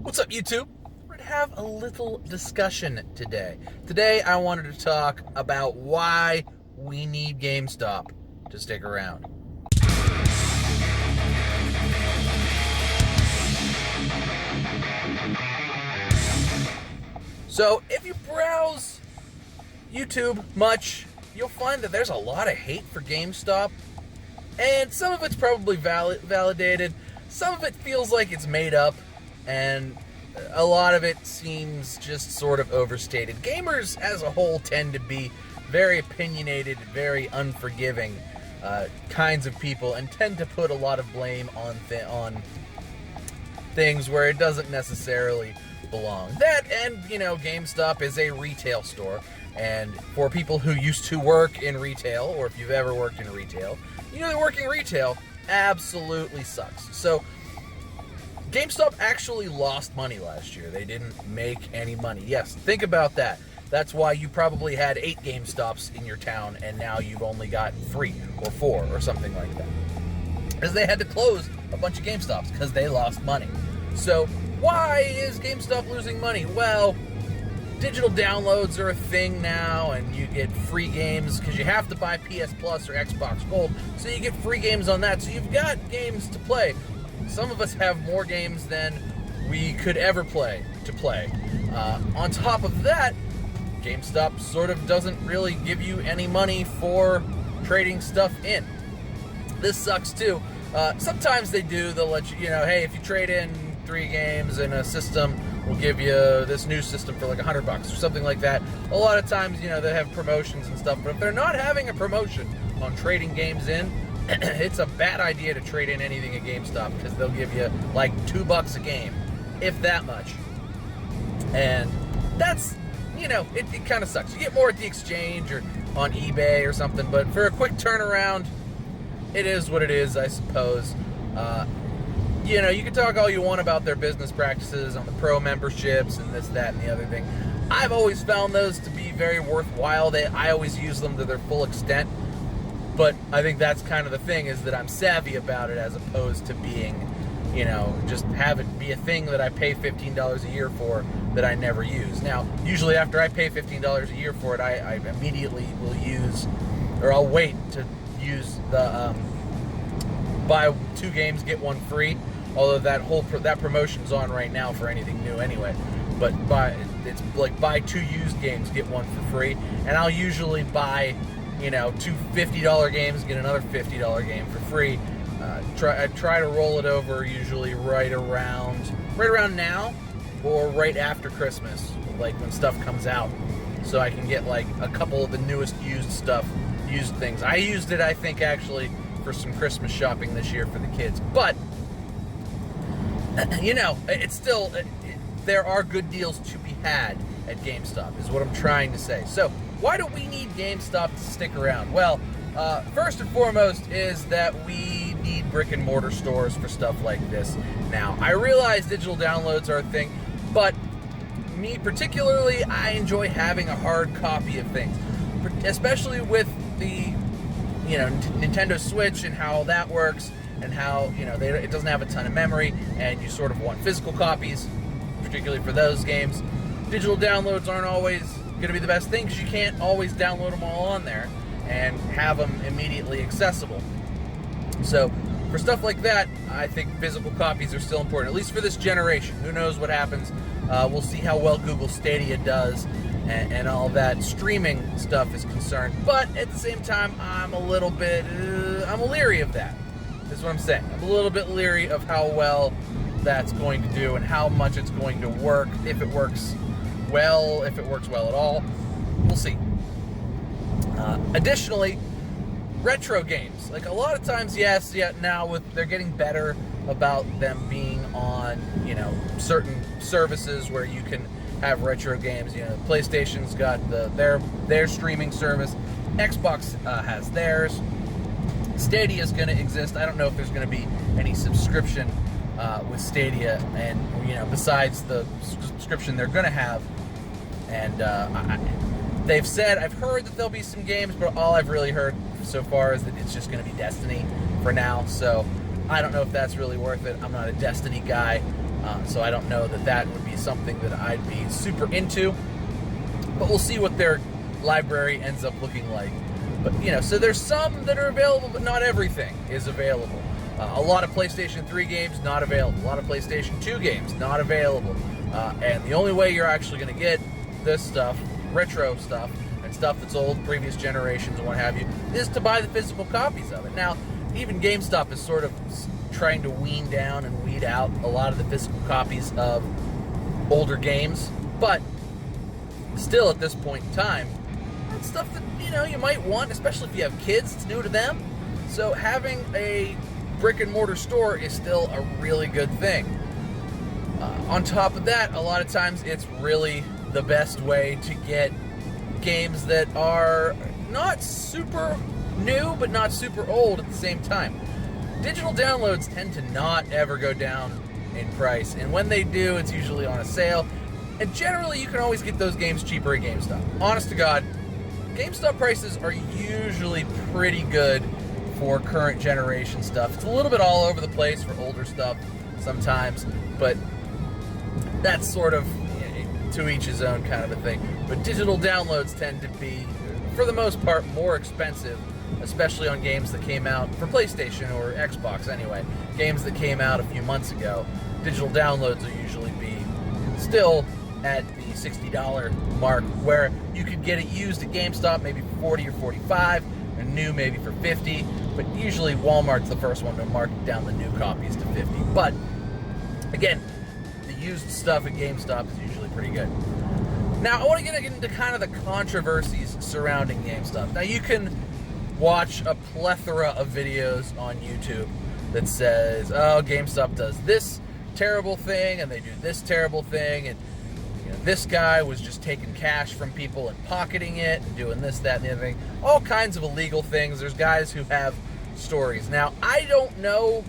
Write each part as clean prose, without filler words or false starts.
What's up, YouTube? We're going to have a little discussion today. Today, I wanted to talk about why we need GameStop to stick around. So, if you browse YouTube much, you'll find that there's a lot of hate for GameStop, and some of it's probably validated, some of it feels like it's made up, and a lot of it seems just sort of overstated. Gamers as a whole tend to be very opinionated, very unforgiving kinds of people, and tend to put a lot of blame on things where it doesn't necessarily belong. That, and GameStop is a retail store, and for people who used to work in retail, or if you've ever worked in retail, that working retail absolutely sucks. So GameStop actually lost money last year. They didn't make any money. Yes, think about that. That's why you probably had 8 GameStops in your town, and now you've only got 3 or 4 or something like that. Because they had to close a bunch of GameStops because they lost money. So why is GameStop losing money? Well, digital downloads are a thing now, and you get free games because you have to buy PS Plus or Xbox Gold, so you get free games on that. So you've got games to play. Some of us have more games than we could ever play. On top of that, GameStop sort of doesn't really give you any money for trading stuff in. This sucks too. Sometimes they do. They'll let you, hey, if you trade in 3 games in a system, we'll give you this new system for like $100 or something like that. A lot of times, they have promotions and stuff, but if they're not having a promotion on trading games in, it's a bad idea to trade in anything at GameStop because they'll give you like $2 a game, if that much. And that's, it kind of sucks. You get more at the exchange or on eBay or something, but for a quick turnaround, it is what it is, I suppose. You can talk all you want about their business practices on the pro memberships and this, that, and the other thing. I've always found those to be very worthwhile. I always use them to their full extent. But I think that's kind of the thing, is that I'm savvy about it as opposed to being, just have it be a thing that I pay $15 a year for that I never use. Now, usually after I pay $15 a year for it, I immediately will use, or I'll wait to use the buy 2 games, get 1 free. Although that promotion's on right now for anything new anyway. But it's like buy 2 used games, get 1 for free. And I'll usually buy 2 $50 games, get another $50 game for free. I try to roll it over usually right around now or right after Christmas, like when stuff comes out, so I can get like a couple of the newest used things. I used it, I think, actually for some Christmas shopping this year for the kids. But it's still there are good deals to be had at GameStop, is what I'm trying to say. So why do we need GameStop to stick around? Well, first and foremost is that we need brick and mortar stores for stuff like this. Now, I realize digital downloads are a thing, but me particularly, I enjoy having a hard copy of things, especially with the Nintendo Switch and how that works, and how it doesn't have a ton of memory, and you sort of want physical copies, particularly for those games. Digital downloads aren't always going to be the best thing because you can't always download them all on there and have them immediately accessible. So for stuff like that, I think physical copies are still important, at least for this generation. Who knows what happens? We'll see how well Google Stadia does and all that streaming stuff is concerned. But at the same time, I'm a little bit I'm leery of that. That's what I'm saying. I'm a little bit leery of how well that's going to do and how much it's going to work, if it works well at all. We'll see. Additionally, retro games. Like a lot of times, now they're getting better about them being on, certain services where you can have retro games. PlayStation's got their streaming service. Xbox has theirs. Stadia is going to exist. I don't know if there's going to be any subscription with Stadia, and besides the subscription they're going to have. And they've said, I've heard that there'll be some games, but all I've really heard so far is that it's just going to be Destiny for now. So I don't know if that's really worth it. I'm not a Destiny guy. So I don't know that would be something that I'd be super into. But we'll see what their library ends up looking like. But, so there's some that are available, but not everything is available. A lot of PlayStation 3 games, not available. A lot of PlayStation 2 games, not available. And the only way you're actually going to get this stuff, retro stuff, and stuff that's old, previous generations and what have you, is to buy the physical copies of it. Now, even GameStop is sort of trying to wean down and weed out a lot of the physical copies of older games, but still at this point in time, that's stuff that, you might want, especially if you have kids, it's new to them. So having a brick and mortar store is still a really good thing. On top of that, a lot of times it's really the best way to get games that are not super new, but not super old at the same time. Digital downloads tend to not ever go down in price, and when they do, it's usually on a sale. And generally, you can always get those games cheaper at GameStop. Honest to God, GameStop prices are usually pretty good for current generation stuff. It's a little bit all over the place for older stuff sometimes, but that's sort of to each his own kind of a thing. But digital downloads tend to be, for the most part, more expensive, especially on games that came out for PlayStation or Xbox anyway. Games that came out a few months ago, digital downloads will usually be still at the $60 mark, where you could get it used at GameStop maybe for $40 or $45, and new maybe for $50, but usually Walmart's the first one to mark down the new copies to $50. But again, the used stuff at GameStop is usually pretty good. Now, I want to get into kind of the controversies surrounding GameStop. Now, you can watch a plethora of videos on YouTube that says, oh, GameStop does this terrible thing, and they do this terrible thing, and this guy was just taking cash from people and pocketing it and doing this, that, and the other thing. All kinds of illegal things. There's guys who have stories. Now, I don't know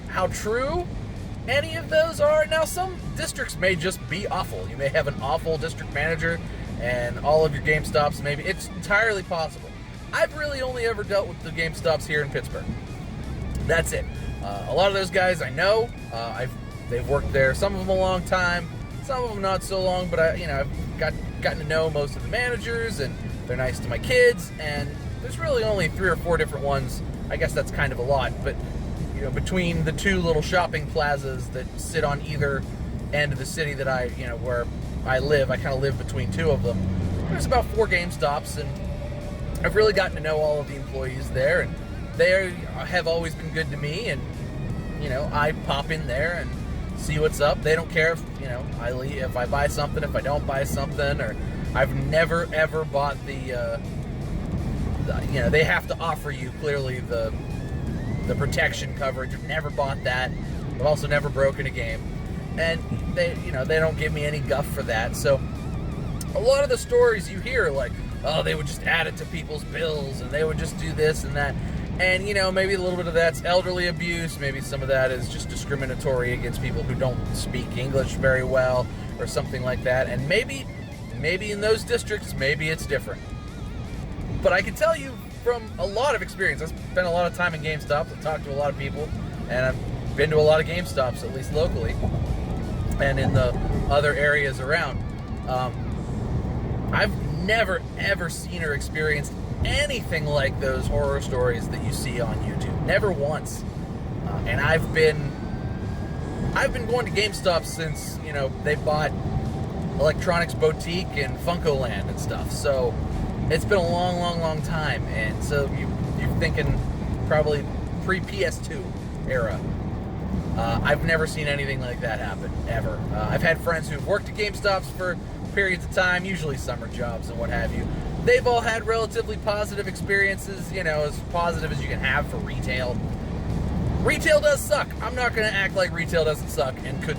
how true any of those are. Now, some districts may just be awful. You may have an awful district manager and all of your GameStops, maybe. It's entirely possible. I've really only ever dealt with the GameStops here in Pittsburgh. That's it. A lot of those guys I know. They've worked there, some of them a long time, some of them not so long, but I've gotten to know most of the managers, and they're nice to my kids, and there's really only 3 or 4 different ones. I guess that's kind of a lot, but between the 2 little shopping plazas that sit on either end of the city that where I live, I kind of live between 2 of them. There's about 4 GameStops, and I've really gotten to know all of the employees there, and they have always been good to me, and I pop in there and see what's up. They don't care if I leave, if I buy something, if I don't buy something, or I've never ever bought the they have to offer you clearly the protection coverage. I've never bought that. I've also never broken a game, and they don't give me any guff for that. So a lot of the stories you hear, like, oh, they would just add it to people's bills, and they would just do this and that. And, maybe a little bit of that's elderly abuse. Maybe some of that is just discriminatory against people who don't speak English very well or something like that. And maybe in those districts, maybe it's different. But I can tell you from a lot of experience, I've spent a lot of time in GameStop. I've talked to a lot of people, and I've been to a lot of GameStops, at least locally, and in the other areas around. I've never, ever seen or experienced anything like those horror stories that you see on YouTube. Never once. And I've been going to GameStop since, they bought Electronics Boutique and Funko Land and stuff. So it's been a long, long, long time. And so you're thinking probably pre-PS2 era. I've never seen anything like that happen, ever. I've had friends who've worked at GameStops for periods of time, usually summer jobs and what have you. They've all had relatively positive experiences, as positive as you can have for retail. Retail does suck. I'm not going to act like retail doesn't suck and could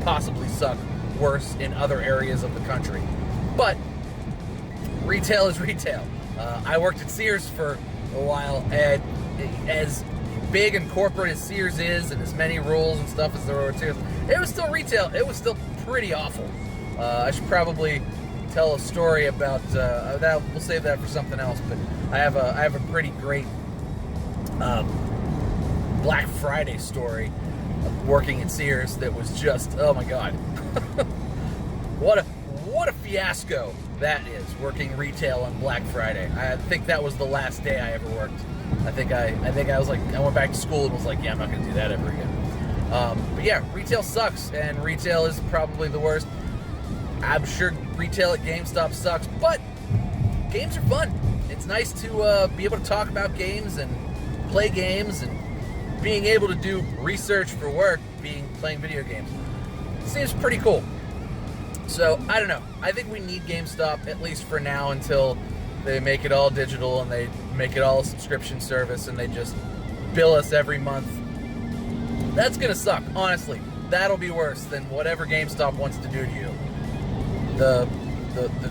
possibly suck worse in other areas of the country. But retail is retail. I worked at Sears for a while, and as big and corporate as Sears is, and as many rules and stuff as there were at Sears, it was still retail. It was still pretty awful. I should probably tell a story about that. We'll save that for something else. But I have a pretty great Black Friday story working at Sears that was just, oh my God. What a fiasco that is, working retail on Black Friday. I think that was the last day I ever worked. I think I was like, I went back to school and was like, yeah, I'm not going to do that ever again. But yeah, retail sucks, and retail is probably the worst. I'm sure retail at GameStop sucks, but games are fun. It's nice to be able to talk about games and play games, and being able to do research for work, playing video games. Seems pretty cool. So, I don't know. I think we need GameStop, at least for now, until they make it all digital and they make it all a subscription service and they just bill us every month. That's gonna suck, honestly. That'll be worse than whatever GameStop wants to do to you. The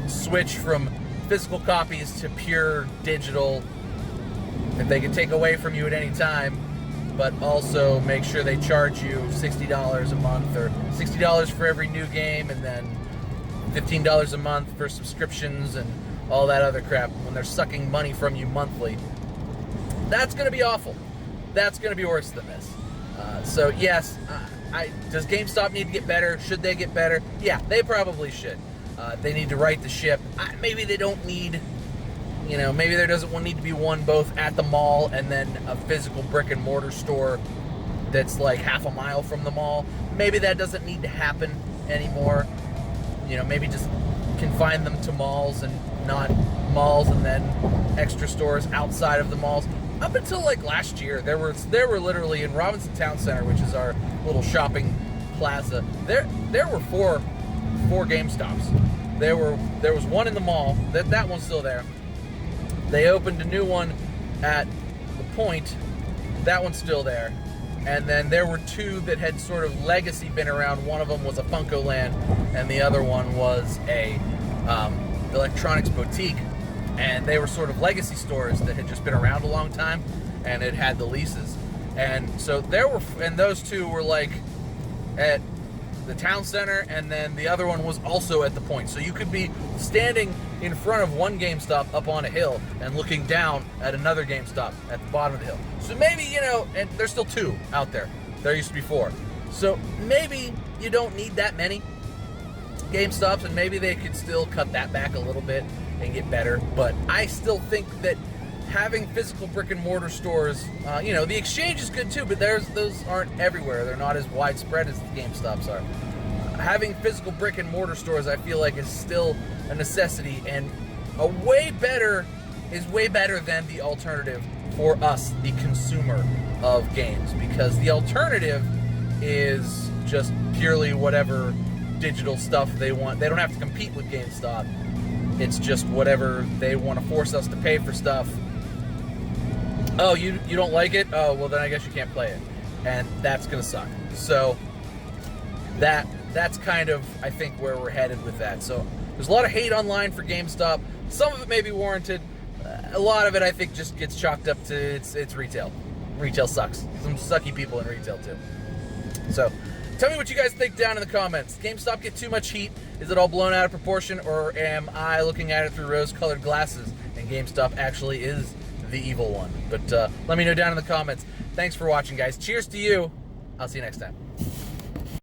switch from physical copies to pure digital, that they can take away from you at any time, but also make sure they charge you $60 a month, or $60 for every new game, and then $15 a month for subscriptions and all that other crap when they're sucking money from you monthly. That's going to be awful. That's going to be worse than this. So yes, does GameStop need to get better? Should they get better? Yeah, they probably should. They need to right the ship. Maybe they don't need, maybe there doesn't need to be one both at the mall and then a physical brick and mortar store that's like half a mile from the mall. Maybe that doesn't need to happen anymore. Maybe just confine them to malls and not malls and then extra stores outside of the malls. Up until like last year, there were literally in Robinson Town Center, which is our little shopping plaza, there were four GameStops. There was one in the mall. That one's still there. They opened a new one at the Point. That one's still there. And then there were two that had sort of legacy been around. One of them was a Funko Land, and the other one was a electronics boutique. And they were sort of legacy stores that had just been around a long time, and it had the leases. And so those two were like at the town center, and then the other one was also at the Point. So you could be standing in front of one GameStop up on a hill and looking down at another GameStop at the bottom of the hill. So maybe, and there's still two out there. There used to be four. So maybe you don't need that many GameStops, and maybe they could still cut that back a little bit and get better. But I still think that having physical brick and mortar stores, the Exchange is good too, but those aren't everywhere. They're not as widespread as the GameStops are. Having physical brick and mortar stores, I feel like, is still a necessity, and way better than the alternative for us, the consumer of games, because the alternative is just purely whatever digital stuff they want. They don't have to compete with GameStop. It's just whatever they want to force us to pay for stuff. Oh, you don't like it? Oh, well then I guess you can't play it. And that's going to suck. So that's kind of, I think, where we're headed with that. So there's a lot of hate online for GameStop. Some of it may be warranted. A lot of it, I think, just gets chalked up to it's retail. Retail sucks. Some sucky people in retail too. So tell me what you guys think down in the comments. GameStop get too much heat? Is it all blown out of proportion, or am I looking at it through rose-colored glasses and GameStop actually is the evil one? But let me know down in the comments. Thanks for watching, guys. Cheers to you. I'll see you next time.